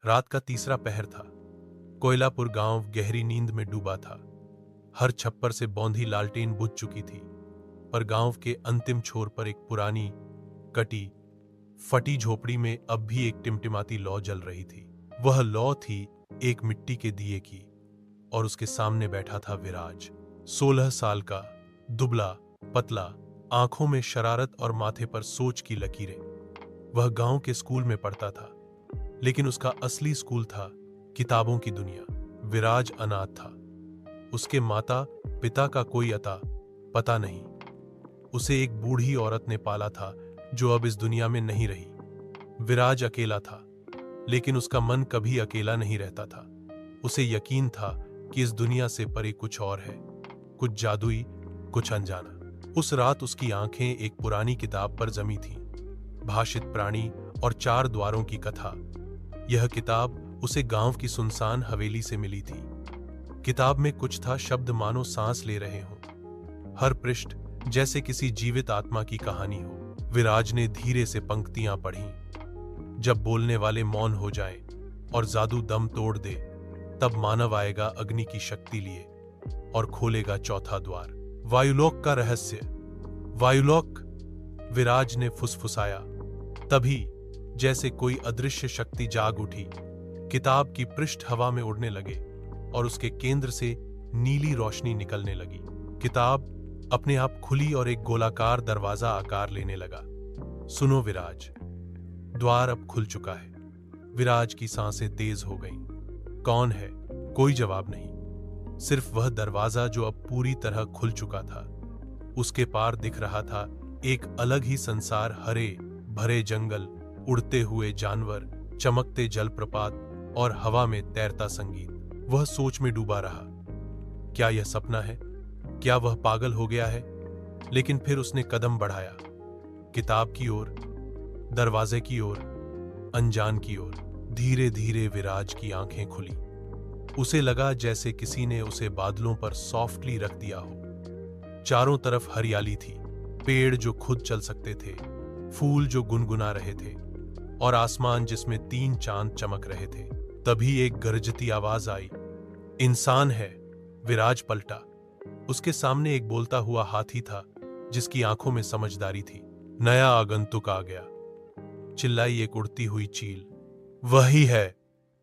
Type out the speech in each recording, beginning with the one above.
रात का तीसरा पहर था। कोयलापुर गांव गहरी नींद में डूबा था। हर छप्पर से बौंधी लालटेन बुझ चुकी थी, पर गांव के अंतिम छोर पर एक पुरानी, कटी, फटी झोपड़ी में अब भी एक टिमटिमाती लौ जल रही थी। वह लौ थी एक मिट्टी के दिए की, और उसके सामने बैठा था विराज। 16 साल का, दुबला, पतला, आंखों में शरारत और माथे पर सोच की लकीरें। वह गांव के स्कूल में पढ़ता था, लेकिन उसका असली स्कूल था किताबों की दुनिया। विराज अनाथ था। उसके माता पिता का कोई अता पता नहीं। उसे एक बूढ़ी औरत ने पाला था जो अब इस दुनिया में नहीं रही। विराज अकेला था, लेकिन उसका मन कभी अकेला नहीं रहता था। उसे यकीन था कि इस दुनिया से परे कुछ और है, कुछ जादुई, कुछ अनजाना। उस रात उसकी आंखें एक पुरानी किताब पर जमी थीं, भाषित प्राणी और 4 द्वारों की कथा। यह किताब उसे गांव की सुनसान हवेली से मिली थी। किताब में कुछ था शब्द मानो सांस ले रहे हों, हर पृष्ठ जैसे किसी जीवित आत्मा की कहानी हो। विराज ने धीरे से पंक्तियां पढ़ीं। जब बोलने वाले मौन हो जाएं और जादू दम तोड़ दे, तब मानव आएगा अग्नि की शक्ति लिए और खोलेगा चौथा द्वार। वायुलोक का रहस्य। वायुलोक, विराज ने फुसफुसाया। तभी जैसे कोई अदृश्य शक्ति जाग उठी। किताब की पृष्ठ हवा में उड़ने लगे और उसके केंद्र से नीली रोशनी निकलने लगी। किताब अपने आप खुली और एक गोलाकार दरवाजा आकार लेने लगा। सुनो विराज, द्वार अब खुल चुका है। विराज की सांसें तेज हो गईं। कौन है? कोई जवाब नहीं, सिर्फ वह दरवाजा जो अब पूरी तरह खुल चुका था। उसके पार दिख रहा था एक अलग ही संसार। हरे भरे जंगल, उड़ते हुए जानवर, चमकते जलप्रपात और हवा में तैरता संगीत। वह सोच में डूबा रहा, क्या यह सपना है? क्या वह पागल हो गया है? लेकिन फिर उसने कदम बढ़ाया, किताब की ओर, दरवाजे की ओर, अनजान की ओर। धीरे धीरे विराज की आंखें खुली। उसे लगा जैसे किसी ने उसे बादलों पर सॉफ्टली रख दिया हो। चारों तरफ हरियाली थी, पेड़ जो खुद चल सकते थे, फूल जो गुनगुना रहे थे, और आसमान जिसमें 3 चांद चमक रहे थे। तभी एक गरजती आवाज आई, इंसान है। विराज पलटा। उसके सामने एक बोलता हुआ हाथी था, जिसकी आंखों में समझदारी थी। नया आगंतुक आ गया, चिल्लाई एक उड़ती हुई चील। वही है,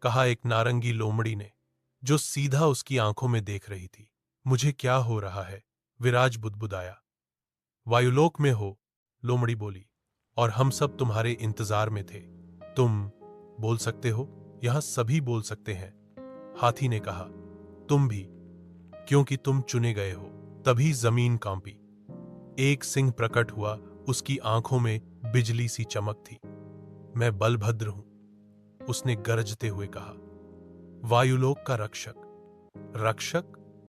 कहा एक नारंगी लोमड़ी ने, जो सीधा उसकी आंखों में देख रही थी। मुझे क्या हो रहा है? विराज बुदबुदाया। वायुलोक में हो, लोमड़ी बोली, और हम सब तुम्हारे इंतजार में थे। तुम बोल सकते हो? यहां सभी बोल सकते हैं, हाथी ने कहा। तुम भी, क्योंकि तुम चुने गए हो। तभी जमीन कांपी। एक सिंह प्रकट हुआ, उसकी आंखों में बिजली सी चमक थी। मैं बलभद्र हूं, उसने गरजते हुए कहा, वायुलोक का रक्षक। रक्षक?